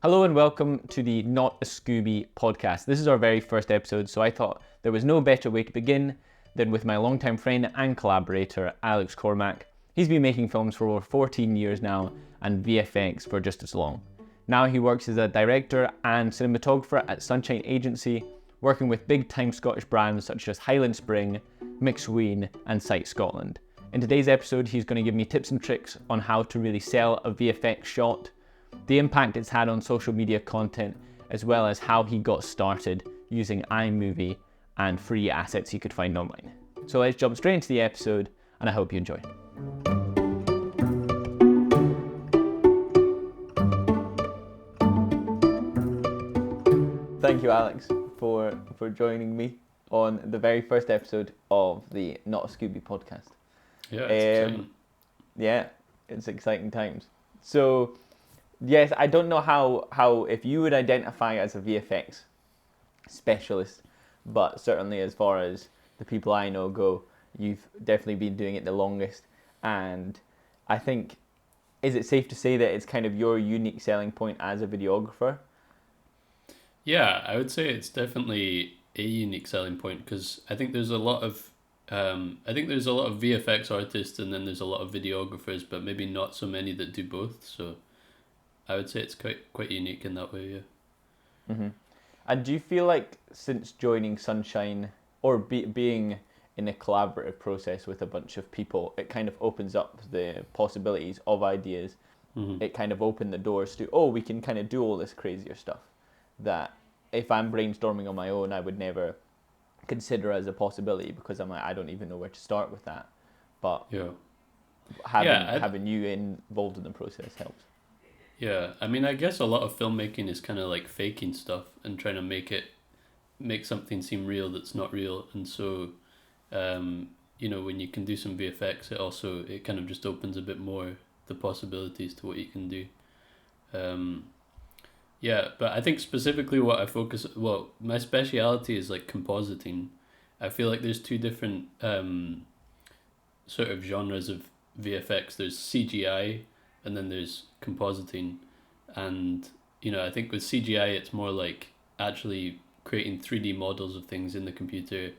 Hello and welcome to the Not a Scooby podcast. This is our very first episode, so I thought there was no better way to begin than with my longtime friend and collaborator, Alex Cormack. He's been making films for over 14 years now and VFX for just as long. Now he works as a director and cinematographer at Sunshine Agency, working with big-time Scottish brands such as Highland Spring, McSween and Sight Scotland. In today's episode, he's going to give me tips and tricks on how to really sell a VFX shot, the impact it's had on social media content, as well as how he got started using iMovie and free assets he could find online. So let's jump straight into the episode, and I hope you enjoy. Thank you, Alex, for joining me on the very first episode of the Not a Scooby podcast. Yeah, it's exciting. Yeah, it's exciting times. So, yes, I don't know how if you would identify as a VFX specialist, but certainly as far as the people I know go, you've definitely been doing it the longest. And I think, is it safe to say that it's kind of your unique selling point as a videographer? Yeah, I would say it's definitely a unique selling point because I think there's a lot of VFX artists and then there's a lot of videographers, but maybe not so many that do both. So I would say it's quite unique in that way, yeah. Mm-hmm. And do you feel like since joining Sunshine or being in a collaborative process with a bunch of people, it kind of opens up the possibilities of ideas? Mm-hmm. It kind of opened the doors to, we can kind of do all this crazier stuff that if I'm brainstorming on my own, I would never consider as a possibility because I'm like, I don't even know where to start with that. But yeah, having you involved in the process helps. Yeah, I mean, I guess a lot of filmmaking is kind of like faking stuff and trying to make something seem real that's not real. And so, when you can do some VFX, it kind of just opens a bit more the possibilities to what you can do. Yeah, but I think specifically my speciality is like compositing. I feel like there's two different sort of genres of VFX. There's CGI and then there's compositing. And, I think with CGI, it's more like actually creating 3D models of things in the computer,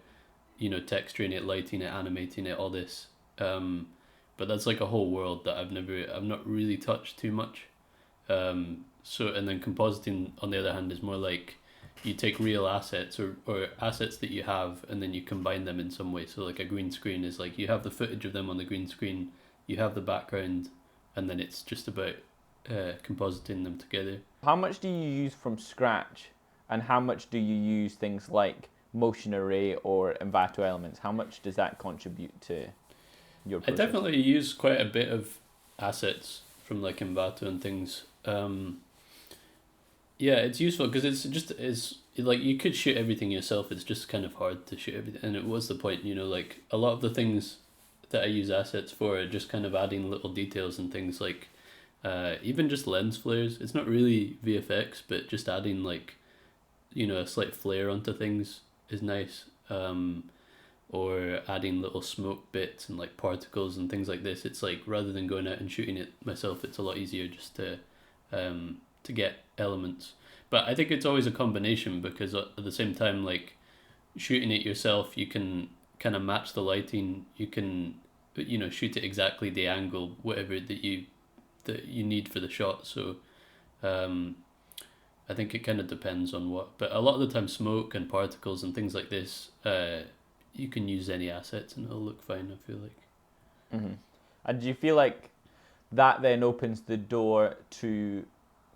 texturing it, lighting it, animating it, all this. But that's like a whole world that I've not really touched too much. And then compositing, on the other hand, is more like you take real assets or assets that you have and then you combine them in some way. So like a green screen is like you have the footage of them on the green screen, you have the background, and then it's just about compositing them together. How much do you use from scratch and how much do you use things like motion array or Envato elements? How much does that contribute to your process? I definitely use quite a bit of assets from like Envato and things. Yeah, it's useful because it's like you could shoot everything yourself. It's just kind of hard to shoot everything, and it was the point. Like a lot of the things that I use assets for are just kind of adding little details and things like, even just lens flares. It's not really VFX, but just adding like, a slight flare onto things is nice. Or adding little smoke bits and like particles and things like this. It's like rather than going out and shooting it myself, it's a lot easier just to get elements. But I think it's always a combination because at the same time, like shooting it yourself, you can kind of match the lighting. You can, shoot it exactly the angle, whatever that you need for the shot. So, I think it kind of depends on what. But a lot of the time, smoke and particles and things like this, you can use any assets and it'll look fine. I feel like. Mm-hmm. And do you feel like that then opens the door to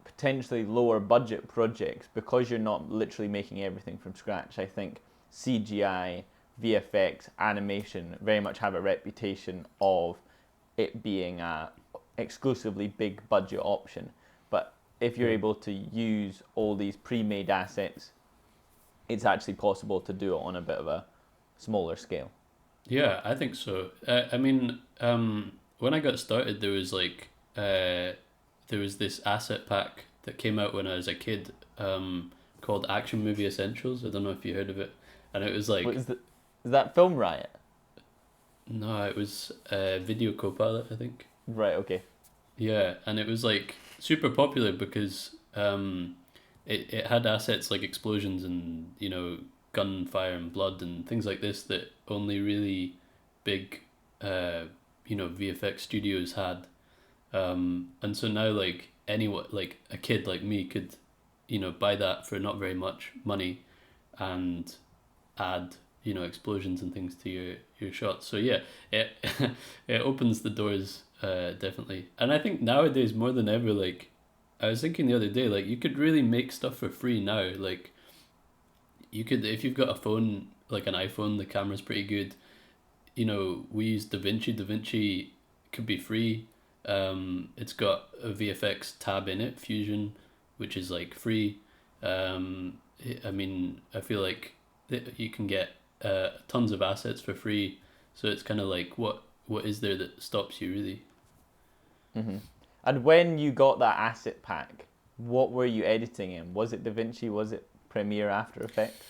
potentially lower budget projects because you're not literally making everything from scratch? I think CGI, VFX, animation very much have a reputation of it being a exclusively big budget option. But if you're able to use all these pre-made assets, it's actually possible to do it on a bit of a smaller scale. Yeah, I think so. When I got started, there was this asset pack that came out when I was a kid, called Action Movie Essentials. I don't know if you heard of it, and it was like. Is that Film Riot? No, it was Video Copilot, I think. Right. Okay. Yeah, and it was like super popular because it had assets like explosions and gunfire and blood and things like this that only really big VFX studios had. And so now like anyone, like a kid like me could buy that for not very much money and add explosions and things to your shots. So yeah, it it opens the doors, definitely. And I think nowadays more than ever, like I was thinking the other day, like you could really make stuff for free now. Like you could, if you've got a phone like an iPhone, the camera's pretty good. We use DaVinci. DaVinci could be free. It's got a VFX tab in it, Fusion, which is like free. I mean, I feel like you can get tons of assets for free. So it's kind of like what is there that stops you, really? Mm-hmm. And when you got that asset pack, what were you editing in? Was it DaVinci? Was it Premiere, After Effects?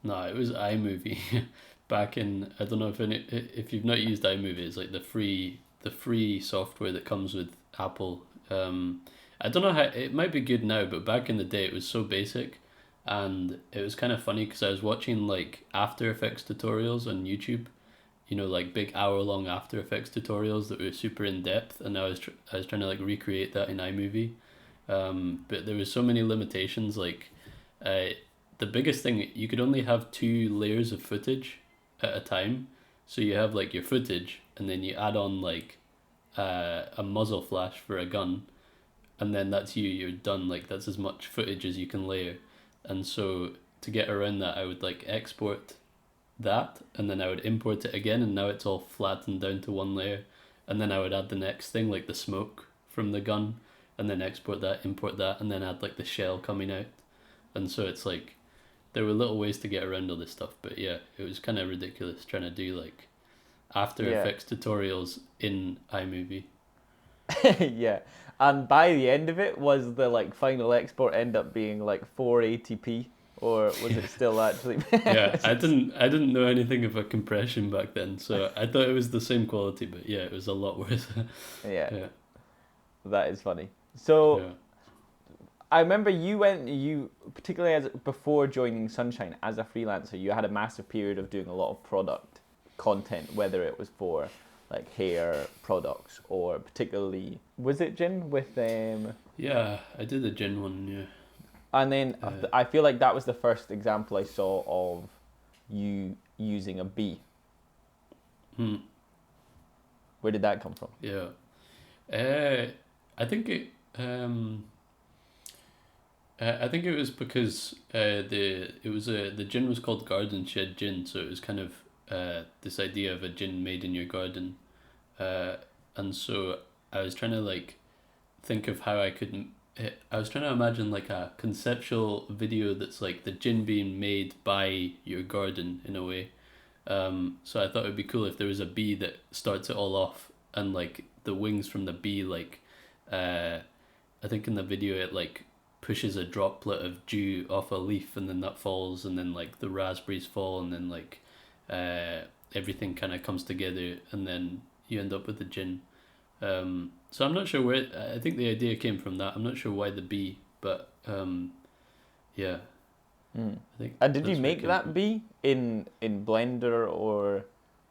No, it was iMovie. Back in, I don't know if you've not used iMovie, it's like the free software that comes with Apple. I don't know how it might be good now, but back in the day it was so basic, and it was kind of funny because I was watching like After Effects tutorials on YouTube, like big hour-long After Effects tutorials that were super in depth, and I was trying to like recreate that in iMovie, but there was so many limitations. Like, the biggest thing, you could only have 2 layers of footage at a time. So you have like your footage, and then you add on like a muzzle flash for a gun, and then that's you're done. Like that's as much footage as you can layer. And so to get around that, I would like export that, and then I would import it again, and now it's all flattened down to 1 layer. And then I would add the next thing, like the smoke from the gun, and then export that, import that, and then add like the shell coming out. And so it's like there were little ways to get around all this stuff, but yeah, it was kind of ridiculous trying to do like After Effects tutorials in iMovie. Yeah, and by the end of it, was the like final export end up being like 480p, or was it still actually? Yeah, I didn't know anything about compression back then, so I thought it was the same quality, but yeah, it was a lot worse. Yeah, that is funny. So. Yeah. I remember you particularly as before joining Sunshine as a freelancer, you had a massive period of doing a lot of product content, whether it was for like hair products or particularly, was it gin with Yeah, I did a gin one, yeah. And then I feel like that was the first example I saw of you using a bee. Where did that come from? Yeah. I think it I think it was because the gin was called Garden Shed Gin, so it was kind of this idea of a gin made in your garden, and so I was trying to like think of how I could. I was trying to imagine like a conceptual video that's like the gin being made by your garden in a way. So I thought it'd be cool if there was a bee that starts it all off, and like the wings from the bee, like I think in the video it like pushes a droplet of dew off a leaf, and then that falls, and then like the raspberries fall, and then like everything kind of comes together, and then you end up with the gin. So I'm not sure where, I think the idea came from that. I'm not sure why the bee, but yeah. I think. And did you make that bee in Blender or?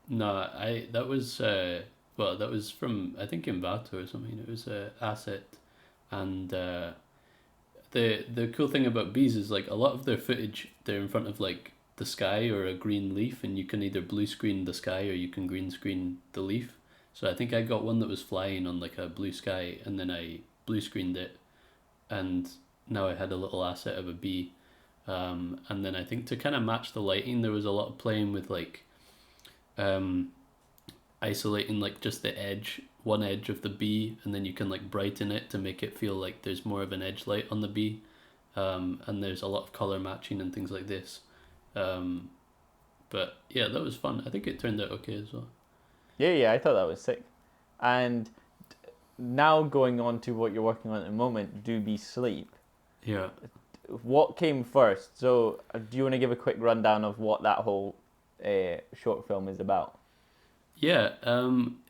No, that was that was from, I think, Envato or something. It was a asset, and the cool thing about bees is like a lot of their footage, they're in front of like the sky or a green leaf, and you can either blue screen the sky or you can green screen the leaf. So I think I got one that was flying on like a blue sky, and then I blue screened it, and now I had a little asset of a bee. And then I think to kind of match the lighting, there was a lot of playing with like isolating like just the edge, one edge of the bee, and then you can like brighten it to make it feel like there's more of an edge light on the bee. And there's a lot of color matching and things like this. But yeah, that was fun. I think it turned out okay as well. Yeah, I thought that was sick. And now going on to what you're working on at the moment, Do Be Sleep. Yeah. What came first? So do you want to give a quick rundown of what that whole short film is about? Yeah,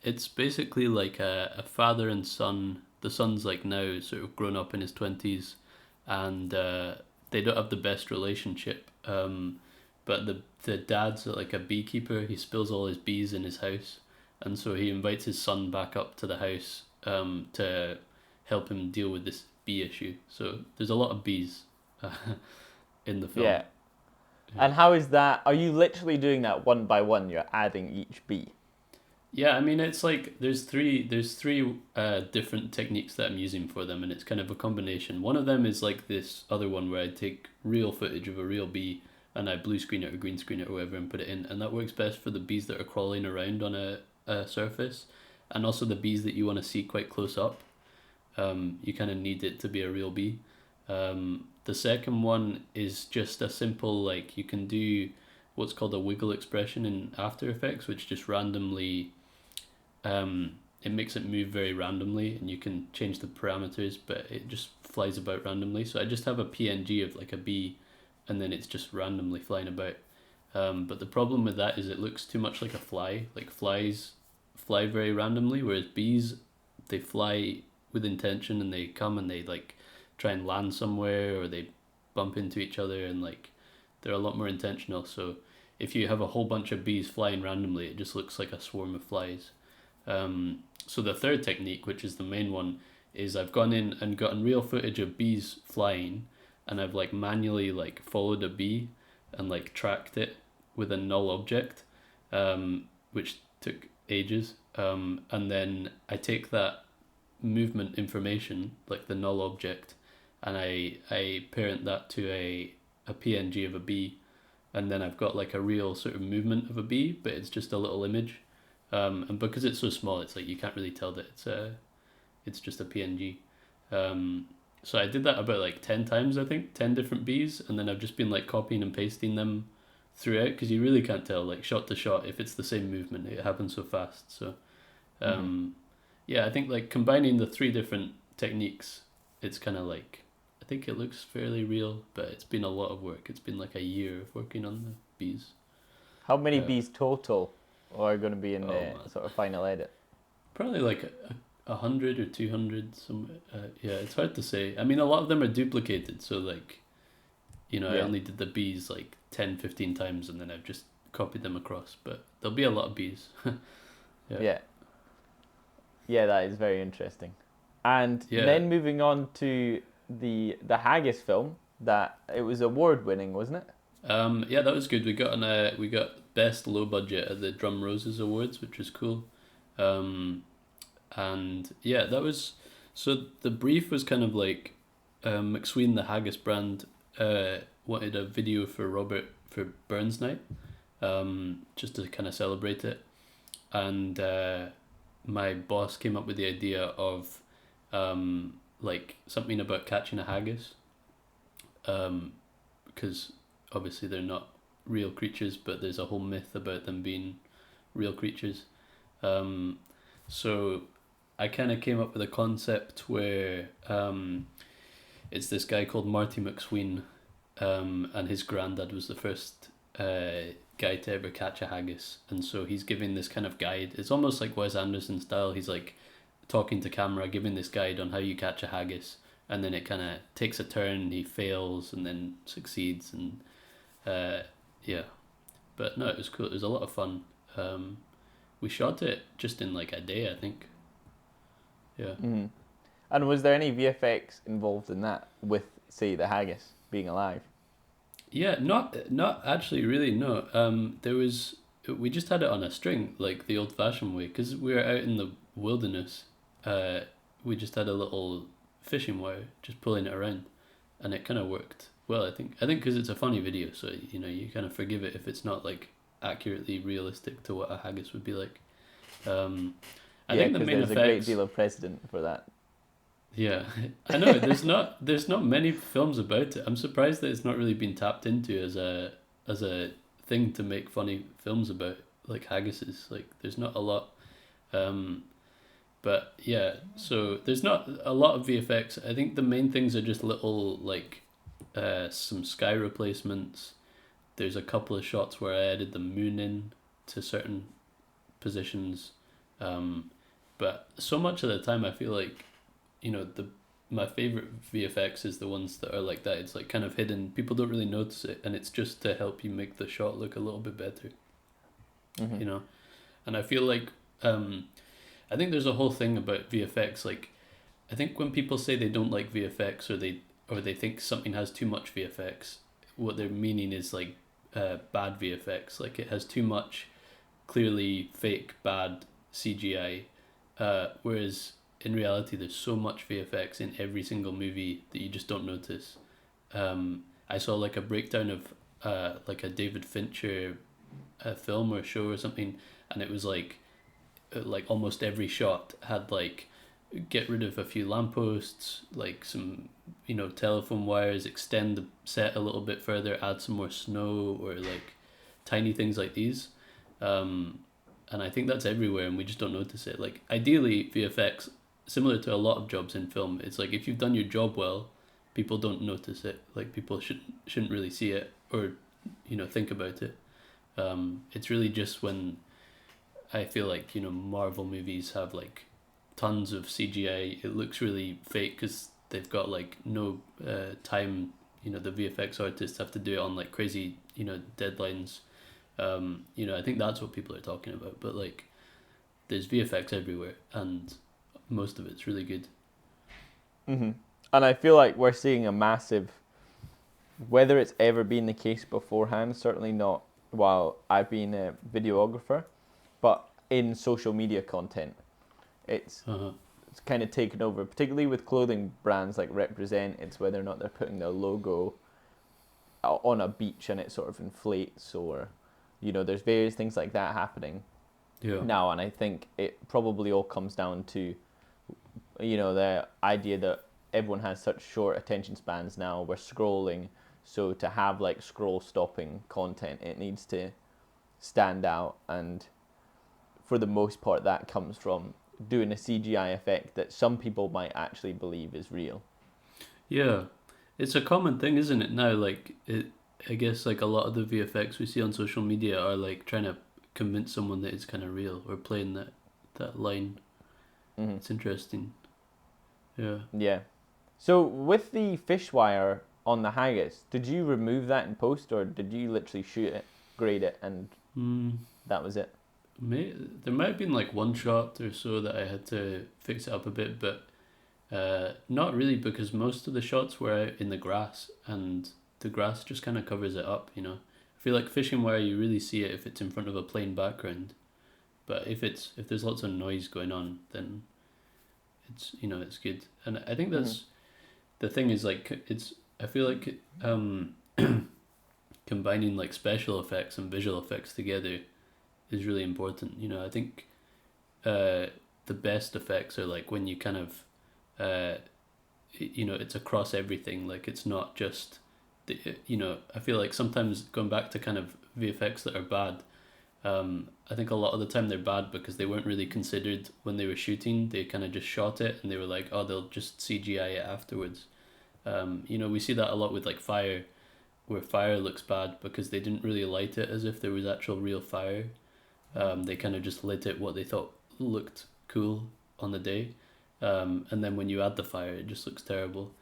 it's basically like a father and son. The son's like now sort of grown up in his 20s, and they don't have the best relationship. But the dad's like a beekeeper. He spills all his bees in his house, and so he invites his son back up to the house to help him deal with this bee issue. So there's a lot of bees in the film. Yeah. And how is that? Are you literally doing that one by one? You're adding each bee. Yeah, I mean it's like there's three different techniques that I'm using for them, and it's kind of a combination. One of them is like this other one where I take real footage of a real bee and I blue screen it or green screen it or whatever and put it in, and that works best for the bees that are crawling around on a surface, and also the bees that you want to see quite close up. You kind of need it to be a real bee. The second one is just a simple, like, you can do what's called a wiggle expression in After Effects, which just randomly, it makes it move very randomly, and you can change the parameters, but it just flies about randomly. So I just have a PNG of like a bee, and then it's just randomly flying about. But the problem with that is it looks too much like a fly. Like flies fly very randomly, whereas bees, they fly with intention, and they come and they like try and land somewhere, or they bump into each other, and like they're a lot more intentional. So if you have a whole bunch of bees flying randomly, it just looks like a swarm of flies. So the third technique, which is the main one, is I've gone in and gotten real footage of bees flying, and I've like manually like followed a bee and like tracked it with a null object, which took ages. And then I take that movement information, like the null object, and I parent that to a PNG of a bee, and then I've got like a real sort of movement of a bee, but it's just a little image. And because it's so small, it's like you can't really tell that it's just a PNG. So I did that about like 10 times, I think, 10 different bees, and then I've just been like copying and pasting them throughout, because you really can't tell like shot to shot if it's the same movement. It happens so fast. So yeah, I think like combining the three different techniques, it's kind of like, I think it looks fairly real, but it's been a lot of work. It's been like a year of working on the bees. How many bees total are going to be in the man. sort of final edit? Probably like 100 or 200. Yeah, it's hard to say. I mean, a lot of them are duplicated, so like, you know, I only did the bees like 10, 15 times, and then I've just copied them across. But there'll be a lot of bees. Yeah, that is very interesting. And then moving on to the Haggis film, that it was award winning, wasn't it? Yeah, that was good. We got best low budget at the Drum Roses Awards, which was cool. And yeah, that was, so the brief was kind of like McSween, the Haggis brand, wanted a video for Robert for Burns Night, just to kind of celebrate it. And my boss came up with the idea of like something about catching a haggis, because obviously they're not real creatures, but there's a whole myth about them being real creatures. So I kind of came up with a concept where it's this guy called Marty McSween, and his granddad was the first guy to ever catch a haggis, and so he's giving this kind of guide. It's almost like Wes Anderson style. He's like talking to camera, giving this guide on how you catch a haggis, and then it kind of takes a turn. He fails and then succeeds, and yeah, but no, it was cool. It was a lot of fun. We shot it just in like a day, I think. Yeah. Mm-hmm. And was there any VFX involved in that, with say the haggis being alive? Yeah, not actually really, no. We just had it on a string, like the old-fashioned way, because we were out in the wilderness. We just had a little fishing wire, just pulling it around, and it kind of worked well, I think because it's a funny video, so you know, you kind of forgive it if it's not like accurately realistic to what a haggis would be like. I think the main there's effects, a great deal of precedent for that. Yeah, I know. There's not many films about it. I'm surprised that it's not really been tapped into as a thing to make funny films about, like haggises. Like there's not a lot. But yeah, so there's not a lot of VFX. I think the main things are just little like some sky replacements. There's a couple of shots where I added the moon in to certain positions. But so much of the time I feel like, you know, my favorite VFX is the ones that are like that. It's like kind of hidden. People don't really notice it, and it's just to help you make the shot look a little bit better. Mm-hmm. You know, and I feel like I think there's a whole thing about VFX. Like, I think when people say they don't like VFX or they think something has too much VFX, what they're meaning is like bad VFX. Like it has too much clearly fake bad CGI, whereas in reality there's so much VFX in every single movie that you just don't notice. I saw like a breakdown of like a David Fincher film or show or something, and it was like almost every shot had like get rid of a few lampposts, like some telephone wires, extend the set a little bit further, add some more snow, or like tiny things like these. And I think that's everywhere and we just don't notice it. Like ideally VFX, similar to a lot of jobs in film, it's like if you've done your job well, people don't notice it. Like people shouldn't really see it or think about it. It's really just when I feel like Marvel movies have like tons of CGI, it looks really fake because they've got like no time. The VFX artists have to do it on like crazy deadlines. I think that's what people are talking about. But like, there's VFX everywhere, and most of it's really good. Mm-hmm. And I feel like we're seeing a massive, whether it's ever been the case beforehand, certainly not while I've been a videographer, but in social media content, it's kind of taken over, particularly with clothing brands like Represent. It's whether or not they're putting their logo on a beach and it sort of inflates, or there's various things like that happening now. And I think it probably all comes down to the idea that everyone has such short attention spans now. We're scrolling, so to have like scroll stopping content, it needs to stand out, and for the most part that comes from doing a CGI effect that some people might actually believe is real. Yeah, it's a common thing, isn't it, now? Like I guess like a lot of the VFX we see on social media are like trying to convince someone that it's kind of real, or playing that line. Mm-hmm. It's interesting. Yeah. So with the fish wire on the haggis, did you remove that in post, or did you literally shoot it, grade it, and that was it? There might have been like one shot or so that I had to fix it up a bit, but not really, because most of the shots were out in the grass, and the grass just kind of covers it up. I feel like fishing wire, you really see it if it's in front of a plain background, but if there's lots of noise going on, then it's good. And I think that's the thing, is like I feel like combining like special effects and visual effects together is really important. I think the best effects are like when you kind of it's across everything. Like it's not just I feel like sometimes going back to kind of VFX that are bad, I think a lot of the time they're bad because they weren't really considered when they were shooting. They kind of just shot it and they were like, oh, they'll just CGI it afterwards. We see that a lot with like fire, where fire looks bad because they didn't really light it as if there was actual real fire. They kind of just lit it what they thought looked cool on the day. And then when you add the fire, it just looks terrible.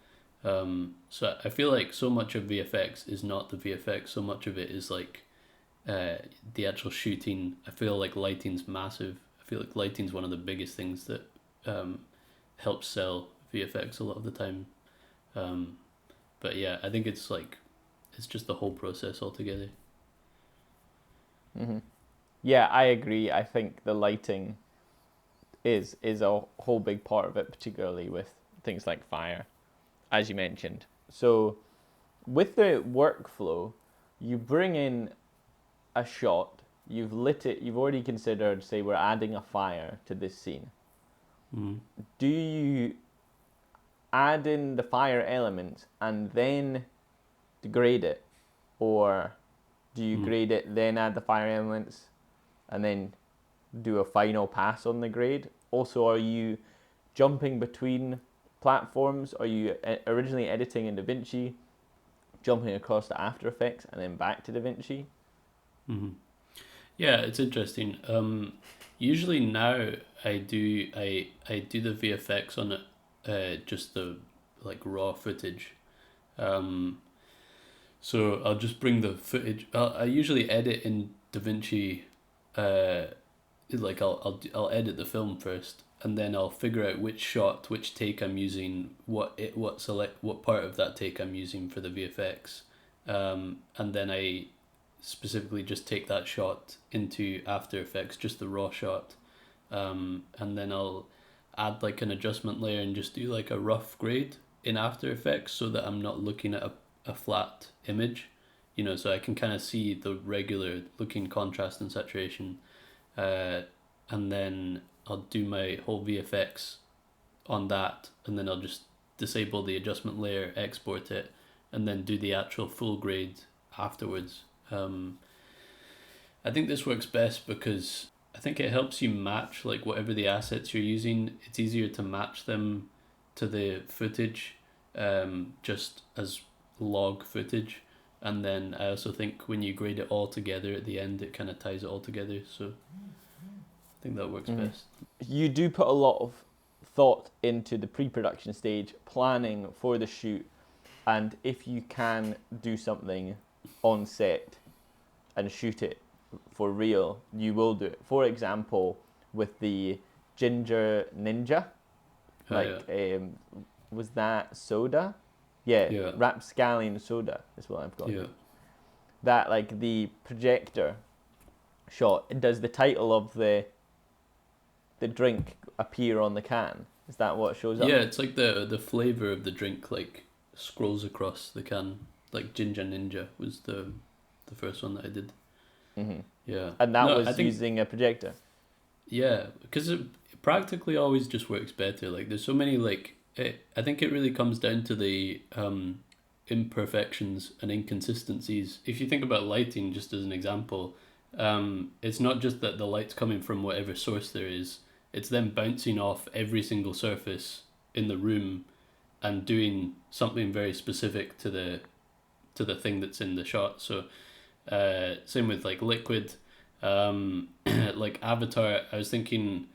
So I feel like so much of VFX is not the VFX, so much of it is like the actual shooting. I feel like lighting's massive. I feel like lighting's one of the biggest things that helps sell VFX a lot of the time. But yeah, I think it's just the whole process altogether. Mm-hmm. Yeah, I agree. I think the lighting is a whole big part of it, particularly with things like fire, as you mentioned. So with the workflow, you bring in a shot, you've lit it, you've already considered, say we're adding a fire to this scene. Do you add in the fire element and then grade it, or do you grade it, then add the fire elements, and then do a final pass on the grade? Also, are you jumping between platforms? Are you originally editing in DaVinci, jumping across to After Effects, and then back to DaVinci? Yeah, it's interesting. Usually now I do the VFX on it, just the like raw footage. So I'll just bring the footage. I usually edit in DaVinci. Like I'll edit the film first, and then I'll figure out which shot, which take I'm using, what part of that take I'm using for the VFX, and then I specifically just take that shot into After Effects, just the raw shot, and then I'll add like an adjustment layer and just do like a rough grade in After Effects so that I'm not looking at a flat image, so I can kind of see the regular looking contrast and saturation, and then I'll do my whole VFX on that, and then I'll just disable the adjustment layer, export it, and then do the actual full grade afterwards. I think this works best because I think it helps you match like whatever the assets you're using. It's easier to match them to the footage, just as log footage. And then I also think when you grade it all together at the end, it kind of ties it all together. So I think that works best. You do put a lot of thought into the pre-production stage, planning for the shoot, and if you can do something on set and shoot it for real, you will do it. For example, with the Ginger Ninja, was that soda? Yeah. Rapscallion soda is what I've got. Yeah. That like the projector shot, does the title of the drink appear on the can? Is that what shows up? Yeah, it's like the flavor of the drink like scrolls across the can. Like Ginger Ninja was the first one that I did. Mm-hmm. Yeah. And that was using a projector? Yeah, because it practically always just works better. Like there's so many I think it really comes down to the imperfections and inconsistencies. If you think about lighting, just as an example, it's not just that the light's coming from whatever source there is, it's them bouncing off every single surface in the room and doing something very specific to the thing that's in the shot. So same with like liquid, like Avatar. I was thinking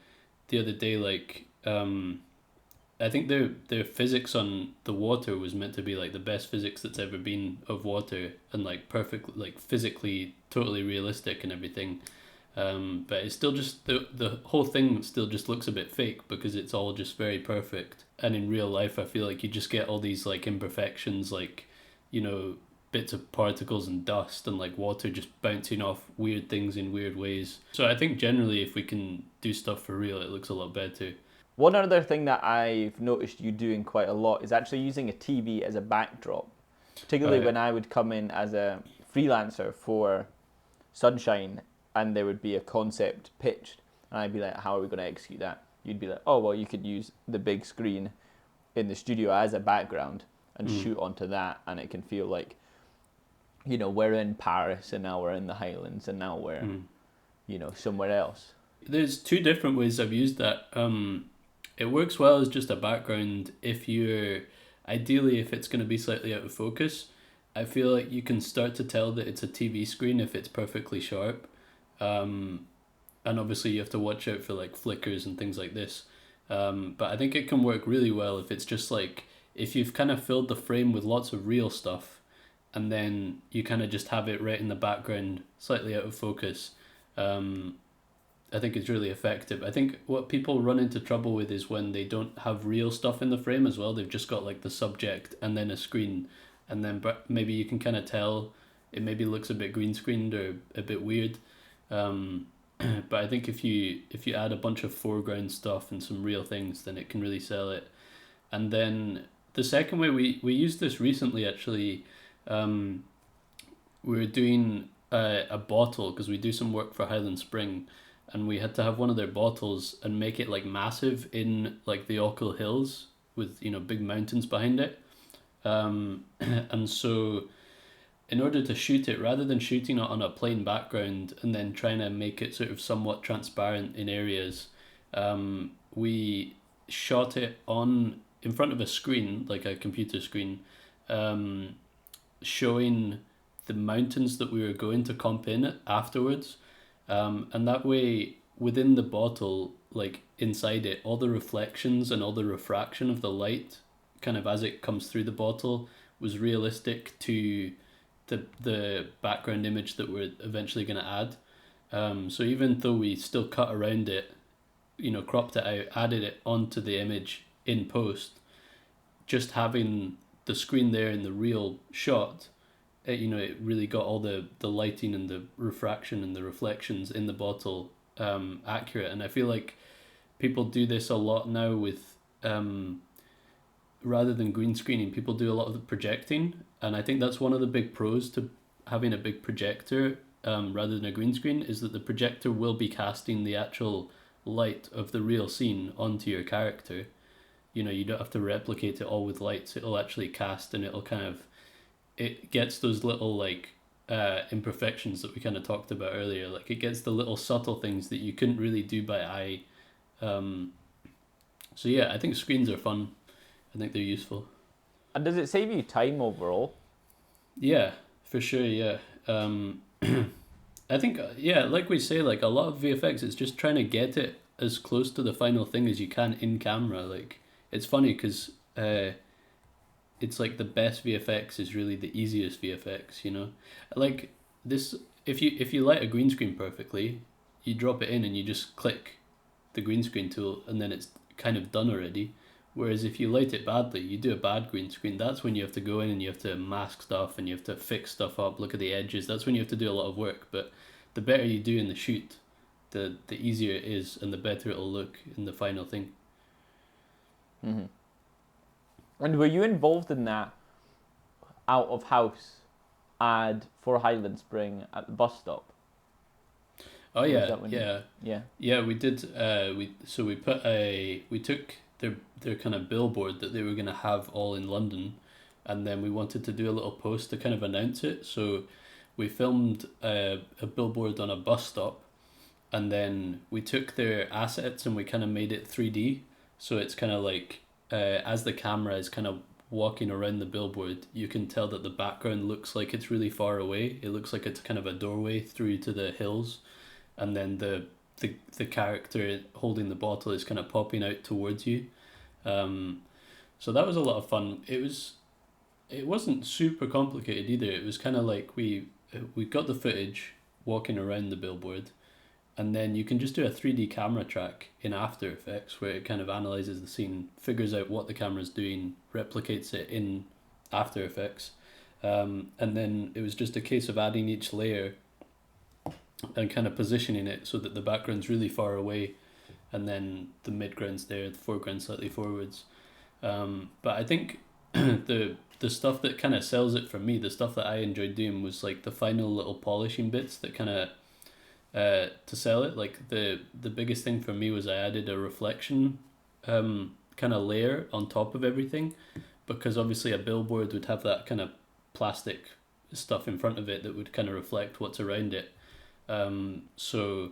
the other day, like I think their physics on the water was meant to be like the best physics that's ever been of water, and like perfect, like physically totally realistic and everything. But it's still just the whole thing still just looks a bit fake because it's all just very perfect. And in real life, I feel like you just get all these like imperfections, like bits of particles and dust and like water just bouncing off weird things in weird ways. So I think generally if we can do stuff for real, it looks a lot better. One other thing that I've noticed you doing quite a lot is actually using a TV as a backdrop, particularly when I would come in as a freelancer for Sunshine and there would be a concept pitched and I'd be like, how are we going to execute that? You'd be like, oh, well, you could use the big screen in the studio as a background and shoot onto that, and it can feel like, we're in Paris and now we're in the Highlands and now we're, somewhere else. There's two different ways I've used that. It works well as just a background if it's going to be slightly out of focus. I feel like you can start to tell that it's a TV screen if it's perfectly sharp. And obviously you have to watch out for like flickers and things like this. But I think it can work really well if it's just like, if you've kind of filled the frame with lots of real stuff and then you kind of just have it right in the background, slightly out of focus. I think it's really effective. I think what people run into trouble with is when they don't have real stuff in the frame as well. They've just got like the subject and then a screen, and then maybe you can kind of tell it maybe looks a bit green screened or a bit weird. But I think if you add a bunch of foreground stuff and some real things, then it can really sell it. And then the second way, we used this recently actually. We were doing a bottle because we do some work for Highland Spring, and we had to have one of their bottles and make it like massive in like the Ochil Hills with big mountains behind it. And so in order to shoot it, rather than shooting it on a plain background and then trying to make it sort of somewhat transparent in areas, we shot it in front of a screen, like a computer screen, showing the mountains that we were going to comp in afterwards. And that way, within the bottle, like inside it, all the reflections and all the refraction of the light kind of as it comes through the bottle was realistic to the background image that we're eventually going to add. So even though we still cut around it, cropped it out, added it onto the image in post, just having the screen there in the real shot, it really got all the lighting and the refraction and the reflections in the bottle accurate. And I feel like people do this a lot now with, rather than green screening, people do a lot of the projecting. And I think that's one of the big pros to having a big projector rather than a green screen, is that the projector will be casting the actual light of the real scene onto your character. You don't have to replicate it all with lights. It'll actually cast, and it gets those little like imperfections that we kind of talked about earlier. Like, it gets the little subtle things that you couldn't really do by eye. So yeah, I think screens are fun. I think they're useful. And does it save you time overall? Yeah, for sure. Yeah. I think like we say, like a lot of VFX, it's just trying to get it as close to the final thing as you can in camera. Like, it's funny because it's like the best VFX is really the easiest VFX. Like this, if you light a green screen perfectly, you drop it in and you just click the green screen tool, and then it's kind of done already. Whereas if you light it badly, you do a bad green screen, that's when you have to go in and you have to mask stuff and you have to fix stuff up, look at the edges. That's when you have to do a lot of work. But the better you do in the shoot, the easier it is, and the better it'll look in the final thing. Mm-hmm. And were you involved in that out of house ad for Highland Spring at the bus stop? Oh yeah, we did. We took their kind of billboard that they were gonna have all in London, and then we wanted to do a little post to kind of announce it. So we filmed a billboard on a bus stop, and then we took their assets and we kind of made it 3D. So it's kind of like as the camera is kind of walking around the billboard, you can tell that the background looks like it's really far away. It looks like it's kind of a doorway through to the hills, and then the character holding the bottle is kind of popping out towards you. So that was a lot of fun. It wasn't super complicated either. It was kind of like we got the footage walking around the billboard, and then you can just do a 3D camera track in After Effects where it kind of analyzes the scene, figures out what the camera's doing, replicates it in After Effects, and then it was just a case of adding each layer and kind of positioning it so that the background's really far away, and then the midground's there, the foreground slightly forwards. But I think the stuff that kind of sells it for me, the stuff that I enjoyed doing, was like the final little polishing bits that kind of to sell it. Like the biggest thing for me was I added a reflection kind of layer on top of everything, because obviously a billboard would have that kind of plastic stuff in front of it that would kind of reflect what's around it. So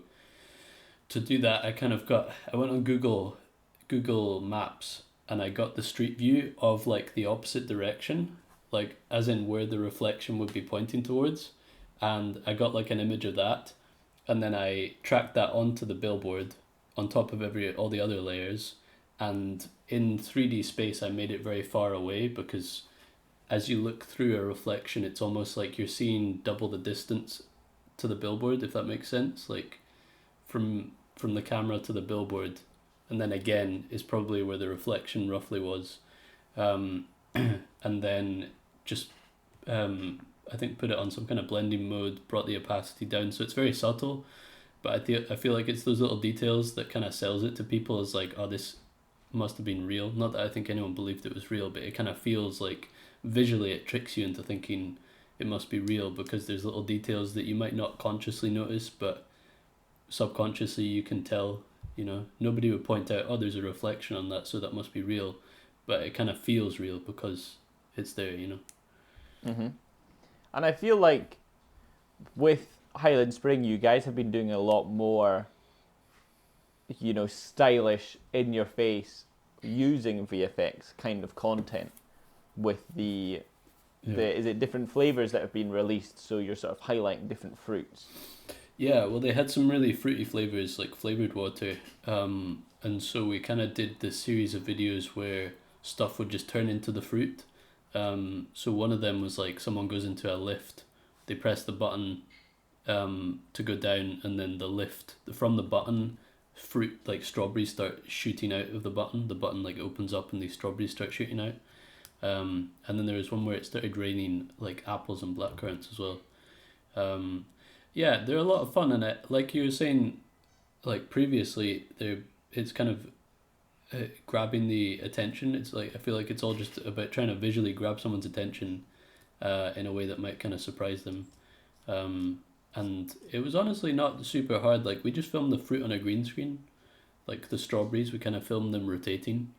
to do that, I went on Google Maps, and I got the street view of like the opposite direction, like as in where the reflection would be pointing towards, and I got like an image of that, and then I tracked that onto the billboard on top of all the other layers, and in 3D space I made it very far away, because as you look through a reflection, it's almost like you're seeing double the distance to the billboard, if that makes sense. Like from the camera to the billboard, and then again is probably where the reflection roughly was, and then just I think put it on some kind of blending mode, brought the opacity down, so it's very subtle, but I feel like it's those little details that kind of sells it to people as like, oh, this must have been real. Not that I think anyone believed it was real, but it kind of feels like visually it tricks you into thinking it must be real, because there's little details that you might not consciously notice, but subconsciously you can tell. Nobody would point out, oh, there's a reflection on that, so that must be real, but it kind of feels real because it's there. Mm-hmm. And I feel like with Highland Spring, you guys have been doing a lot more, stylish, in your face, using VFX kind of content with the is it different flavors that have been released, so you're sort of highlighting different fruits? Yeah, well, they had some really fruity flavors, like flavored water, and so we kind of did this series of videos where stuff would just turn into the fruit. So one of them was like someone goes into a lift, they press the button to go down, and then the lift from the button, fruit like strawberries start shooting out of the button. The button like opens up and these strawberries start shooting out. And then there was one where it started raining like apples and blackcurrants as well. Yeah, they're a lot of fun, and it, like you were saying, like previously, it's kind of grabbing the attention. It's like I feel like it's all just about trying to visually grab someone's attention in a way that might kind of surprise them. And it was honestly not super hard. Like we just filmed the fruit on a green screen, like the strawberries. We kind of filmed them rotating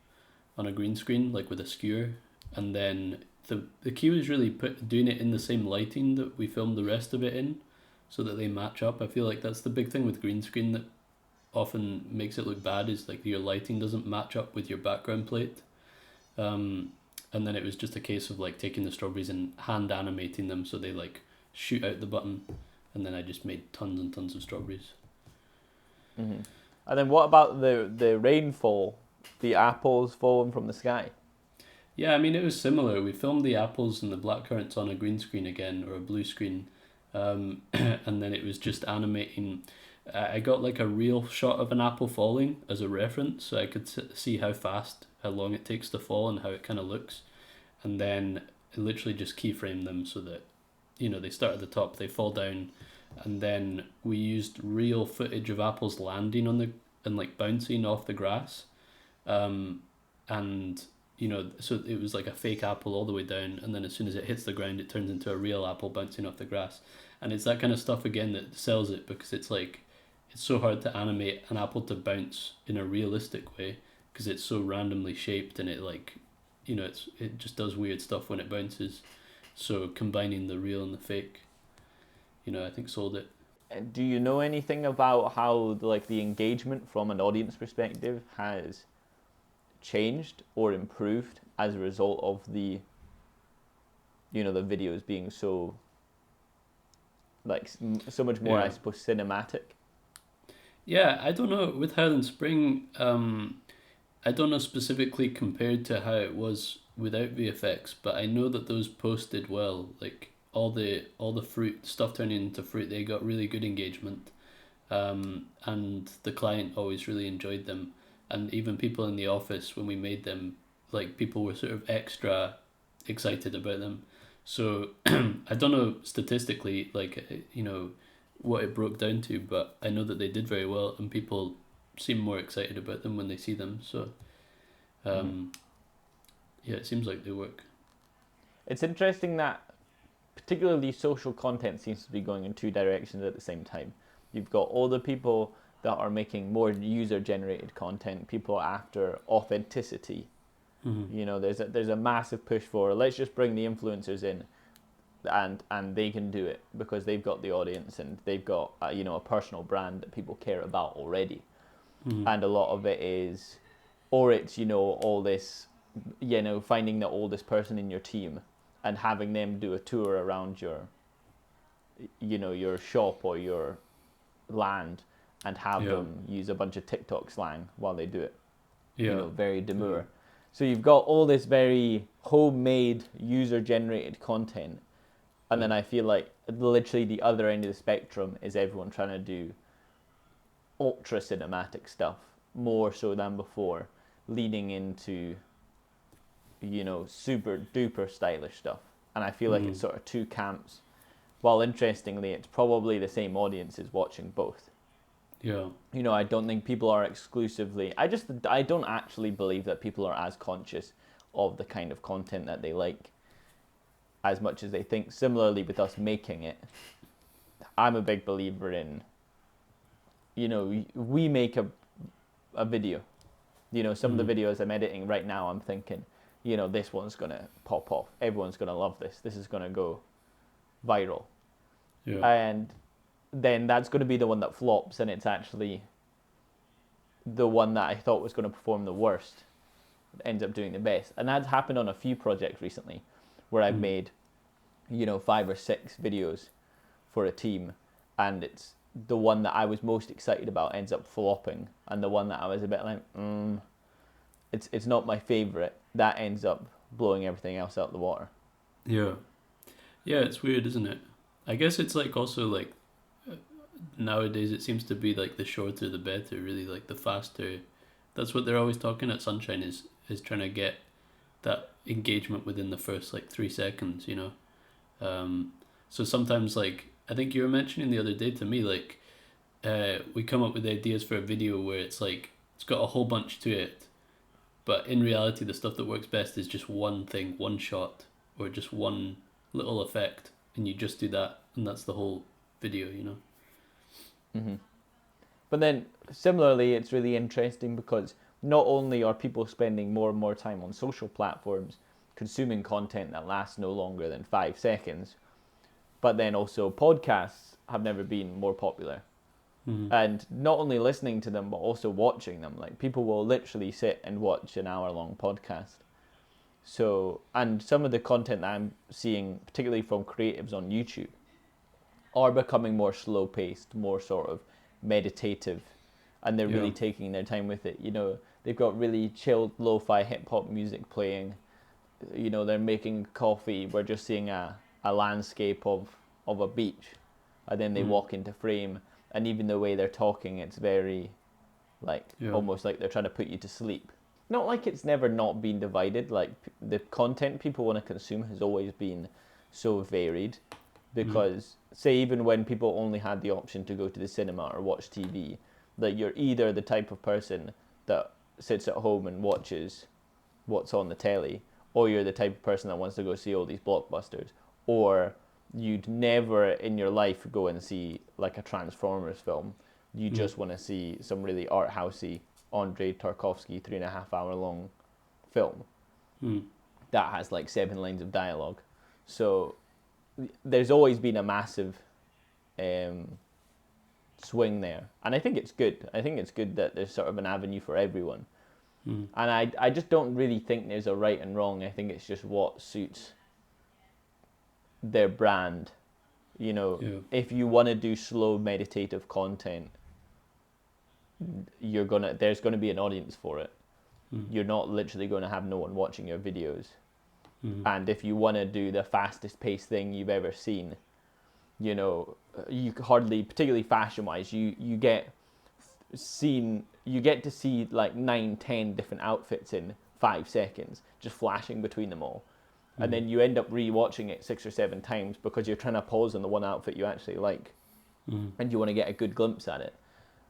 on a green screen, like with a skewer, and then the key was really doing it in the same lighting that we filmed the rest of it in, so that they match up. I feel like that's the big thing with green screen that often makes it look bad, is like your lighting doesn't match up with your background plate. And then it was just a case of like taking the strawberries and hand animating them so they like shoot out the button, and then I just made tons and tons of strawberries. Mm-hmm. And then what about the rainfall, the apples falling from the sky? Yeah, I mean it was similar. We filmed the apples and the blackcurrants on a green screen again, or a blue screen, and then it was just animating. I got like a real shot of an apple falling as a reference, so I could see how long it takes to fall and how it kind of looks, and then I literally just keyframe them so that, they start at the top, they fall down, and then we used real footage of apples landing and like bouncing off the grass, and so it was like a fake apple all the way down, and then as soon as it hits the ground, it turns into a real apple bouncing off the grass, and it's that kind of stuff again that sells it, because it's like it's so hard to animate an apple to bounce in a realistic way because it's so randomly shaped, and it like, it just does weird stuff when it bounces. So combining the real and the fake, I think sold it. Do you know anything about how like the engagement from an audience perspective has changed or improved as a result of the videos being so like so much more, I suppose, cinematic? Yeah, I don't know with Highland Spring. I don't know specifically compared to how it was without VFX, but I know that those posted well. Like all the fruit stuff turning into fruit, they got really good engagement, and the client always really enjoyed them, and even people in the office when we made them, like people were sort of extra excited about them. So I don't know statistically, like what it broke down to, but I know that they did very well, and people seem more excited about them when they see them. So, yeah, it seems like they work. It's interesting that particularly social content seems to be going in two directions at the same time. You've got all the people that are making more user-generated content. People are after authenticity. Mm-hmm. There's a massive push for, let's just bring the influencers in, and they can do it because they've got the audience and they've got a personal brand that people care about already. Mm-hmm. And a lot of it is, or it's all this, finding the oldest person in your team and having them do a tour around your shop or your land and have them use a bunch of TikTok slang while they do it. Very demure. Yeah. So you've got all this very homemade user-generated content, and then I feel like literally the other end of the spectrum is everyone trying to do ultra cinematic stuff, more so than before, leading into super duper stylish stuff. And I feel like it's sort of two camps, while interestingly it's probably the same audiences watching both. Yeah. I don't think people are exclusively, I don't actually believe that people are as conscious of the kind of content that they like as much as they think. Similarly with us making it, I'm a big believer in, we make a video, some of the videos I'm editing right now, I'm thinking, this one's going to pop off. Everyone's going to love this. This is going to go viral. Yeah. And then that's going to be the one that flops, and it's actually the one that I thought was going to perform the worst ends up doing the best. And that's happened on a few projects recently where I've made 5 or 6 videos for a team, and it's the one that I was most excited about ends up flopping, and the one that I was a bit like it's not my favorite that ends up blowing everything else out the water. Yeah. Yeah, it's weird, isn't it? I guess it's like also like nowadays it seems to be like the shorter the better, really, like the faster. That's what they're always talking at Sunshine is trying to get that engagement within the first like 3 seconds, you know. So sometimes like I think you were mentioning the other day to me like we come up with ideas for a video where it's like it's got a whole bunch to it, but in reality the stuff that works best is just one thing, one shot, or just one little effect, and you just do that, and that's the whole video, you know. Mm-hmm. But then similarly, it's really interesting because not only are people spending more and more time on social platforms consuming content that lasts no longer than 5 seconds, but then also podcasts have never been more popular. Mm-hmm. And not only listening to them, but also watching them. Like people will literally sit and watch an hour-long podcast. So, and some of the content that I'm seeing, particularly from creatives on YouTube, are becoming more slow-paced, more sort of meditative, and they're really taking their time with it. You know, they've got really chilled lo-fi hip-hop music playing. You know, they're making coffee. We're just seeing a landscape of a beach, and then they walk into frame. And even the way they're talking, it's very, like, almost like they're trying to put you to sleep. Not like it's never not been divided. Like, the content people want to consume has always been so varied. Because, say, even when people only had the option to go to the cinema or watch TV, that you're either the type of person that sits at home and watches what's on the telly, or you're the type of person that wants to go see all these blockbusters, or you'd never in your life go and see like a Transformers film. You just want to see some really art housey Andrei Tarkovsky 3.5 hour long film that has like 7 lines of dialogue. So there's always been a massive swing there, and I think it's good. I think it's good that there's sort of an avenue for everyone. And I just don't really think there's a right and wrong. I think it's just what suits their brand. You know, if you want to do slow meditative content, there's gonna be an audience for it. You're not literally going to have no one watching your videos. And if you want to do the fastest paced thing you've ever seen, you know, you hardly, particularly fashion wise, you get to see like 9-10 different outfits in 5 seconds, just flashing between them all. And then you end up re-watching it 6 or 7 times because you're trying to pause on the one outfit you actually like, and you want to get a good glimpse at it.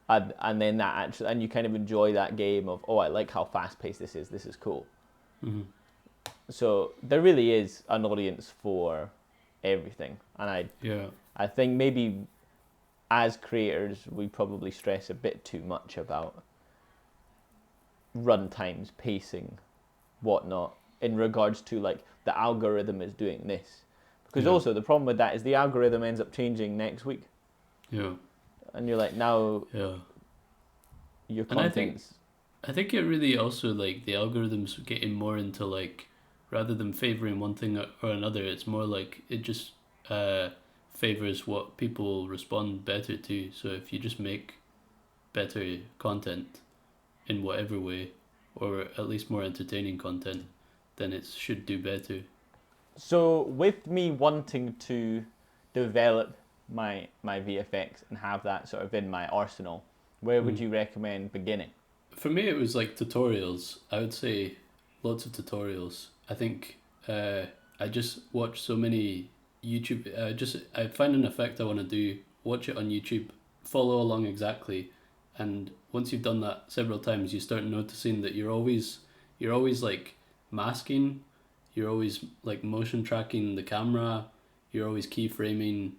And then and you kind of enjoy that game of, oh, I like how fast-paced this is cool. So there really is an audience for everything. And I think maybe as creators, we probably stress a bit too much about run times, pacing, whatnot, in regards to like the algorithm is doing this. Because also the problem with that is the algorithm ends up changing next week. Yeah. And you're like, now your content's... I think it really also like the algorithms getting more into like, rather than favoring one thing or another, it's more like it just favors what people respond better to. So if you just make better content in whatever way, or at least more entertaining content, then it should do better. So with me wanting to develop my VFX and have that sort of in my arsenal, where would you recommend beginning? For me, it was like tutorials. I would say lots of tutorials. I think I just watch so many YouTube. I find an effect I want to do, watch it on YouTube, follow along exactly, and once you've done that several times, you start noticing that you're always like masking, you're always like motion tracking the camera, you're always keyframing.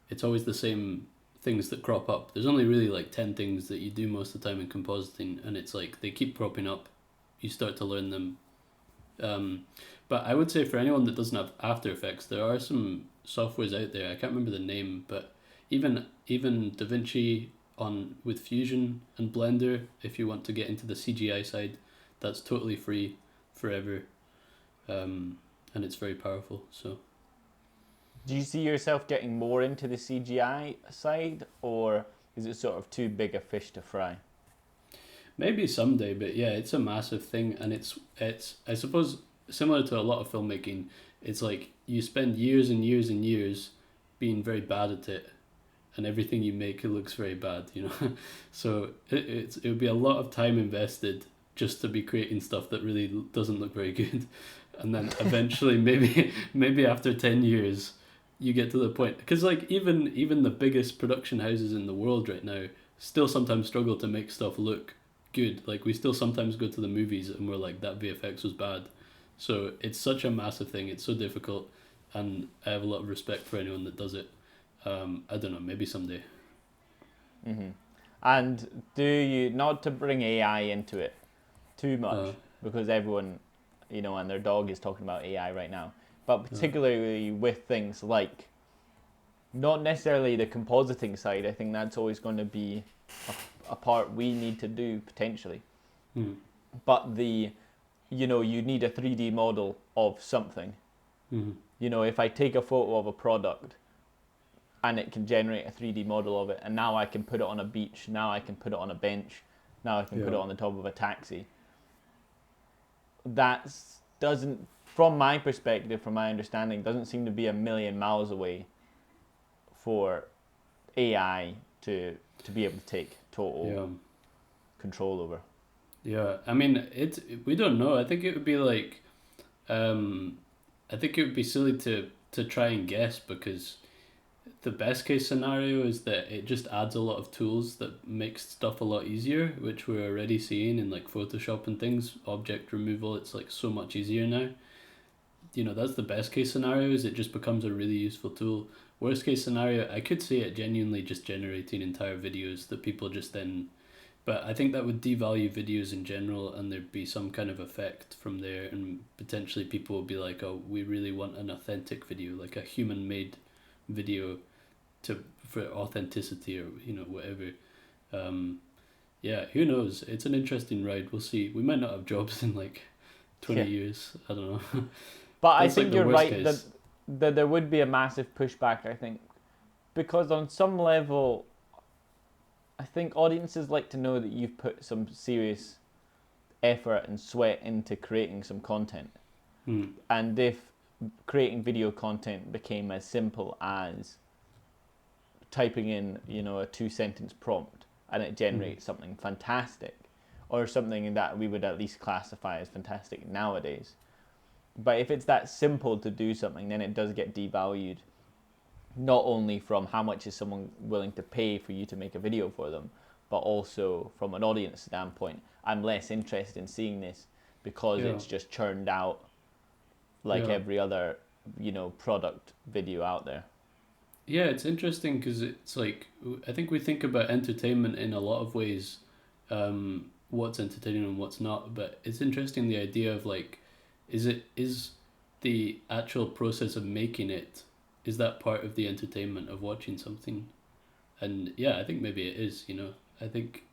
It's always the same things that crop up. There's only really like 10 things that you do most of the time in compositing, and it's like they keep cropping up. You start to learn them. But I would say for anyone that doesn't have After Effects, there are some softwares out there. I can't remember the name, but even DaVinci with Fusion and Blender, if you want to get into the CGI side, that's totally free forever, and it's very powerful. So, do you see yourself getting more into the CGI side, or is it sort of too big a fish to fry? Maybe someday, but yeah, it's a massive thing, and it's I suppose similar to a lot of filmmaking. It's like you spend years and years and years being very bad at it, and everything you make it looks very bad, you know. So it would be a lot of time invested just to be creating stuff that really doesn't look very good, and then eventually maybe after 10 years you get to the point, because like even the biggest production houses in the world right now still sometimes struggle to make stuff look good. Like we still sometimes go to the movies and we're like, that VFX was bad. So it's such a massive thing. It's so difficult, and I have a lot of respect for anyone that does it. I don't know. Maybe someday. Hmm. And do you, not to bring AI into it too much, because everyone, you know, and their dog is talking about AI right now, but particularly with things like, not necessarily the compositing side. I think that's always going to be a part we need to do potentially. But the, you know, you need a 3D model of something. You know, if I take a photo of a product and it can generate a 3D model of it, and now I can put it on a beach, now I can put it on a bench, now I can put it on the top of a taxi. That doesn't, from my perspective, from my understanding, doesn't seem to be a million miles away for AI to be able to take total control over. Yeah, I mean, we don't know. I think it would be like, I think it would be silly to try and guess, because the best case scenario is that it just adds a lot of tools that makes stuff a lot easier, which we're already seeing in like Photoshop and things. Object removal, it's like so much easier now. You know, that's the best case scenario, is it just becomes a really useful tool. Worst case scenario, I could see it genuinely just generating entire videos that people just then, but I think that would devalue videos in general, and there'd be some kind of effect from there, and potentially people would be like, oh, we really want an authentic video, like a human made video for authenticity, or you know, whatever. Yeah, who knows? It's an interesting ride. We'll see. We might not have jobs in like 20 years. I don't know. But I think you're right that there would be a massive pushback, I think, because on some level, I think audiences like to know that you've put some serious effort and sweat into creating some content. And if creating video content became as simple as typing in, you know, a 2-sentence prompt and it generates something fantastic, or something that we would at least classify as fantastic nowadays. But if it's that simple to do something, then it does get devalued, not only from how much is someone willing to pay for you to make a video for them, but also from an audience standpoint. I'm less interested in seeing this because it's just churned out like every other, you know, product video out there. Yeah, it's interesting because it's like, I think we think about entertainment in a lot of ways, what's entertaining and what's not, but it's interesting the idea of like, is the actual process of making it, is that part of the entertainment of watching something? And yeah, I think maybe it is, you know. I think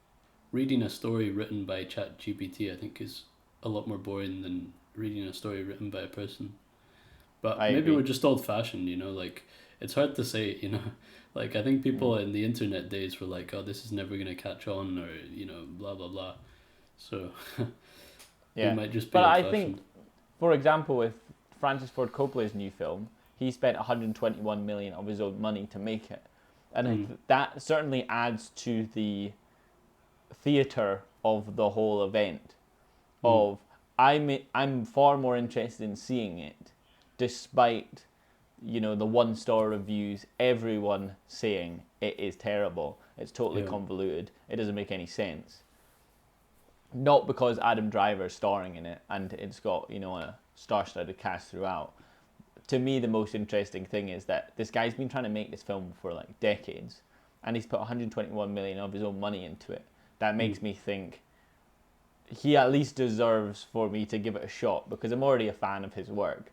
reading a story written by ChatGPT, I think, is a lot more boring than reading a story written by a person. But I maybe agree. we're just old fashioned, you know, like it's hard to say, you know. Like I think people in the internet days were like, oh, this is never gonna catch on, or, you know, blah blah blah. So we might just be but old I fashioned. think, for example, with Francis Ford Coppola's new film, he spent 121 million of his own money to make it, and that certainly adds to the theater of the whole event. Of I'm far more interested in seeing it, despite, you know, the 1-star reviews, everyone saying it is terrible, it's totally convoluted, it doesn't make any sense. Not because Adam Driver's starring in it and it's got, you know, a star-studded cast throughout. To me, the most interesting thing is that this guy's been trying to make this film for like decades, and he's put 121 million of his own money into it. That makes me think he at least deserves for me to give it a shot, because I'm already a fan of his work.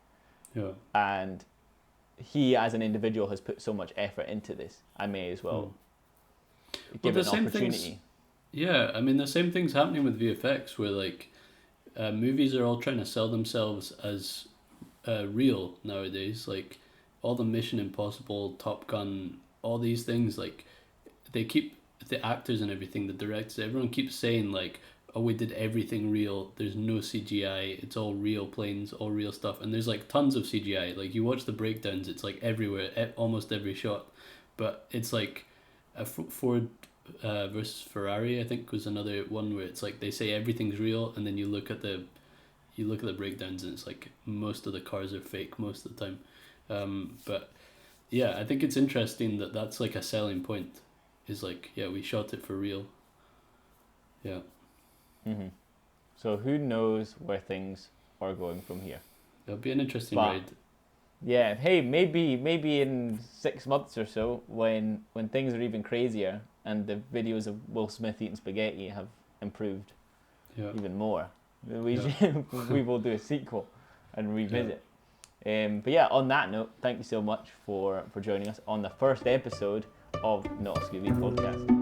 Yeah. And he as an individual has put so much effort into this, I may as well give it an opportunity. Yeah, I mean, the same thing's happening with VFX, where like movies are all trying to sell themselves as real nowadays. Like all the Mission Impossible, Top Gun, all these things, like they keep, the actors and everything, the directors, everyone keeps saying like, oh, we did everything real. There's no CGI. It's all real planes, all real stuff. And there's like tons of CGI. Like you watch the breakdowns, it's like everywhere, almost every shot. But it's like a Ford versus Ferrari, I think, was another one where it's like they say everything's real, and then you look at the breakdowns, and it's like most of the cars are fake most of the time. But yeah, I think it's interesting that that's like a selling point. Is like, yeah, we shot it for real. Yeah. So who knows where things are going from here? It'll be an interesting But- ride. Yeah, hey, maybe in 6 months or so, when things are even crazier and the videos of Will Smith eating spaghetti have improved Yeah. even more, we Yeah. we will do a sequel and revisit. But yeah, on that note, thank you so much for joining us on the first episode of Not a Scooby podcast.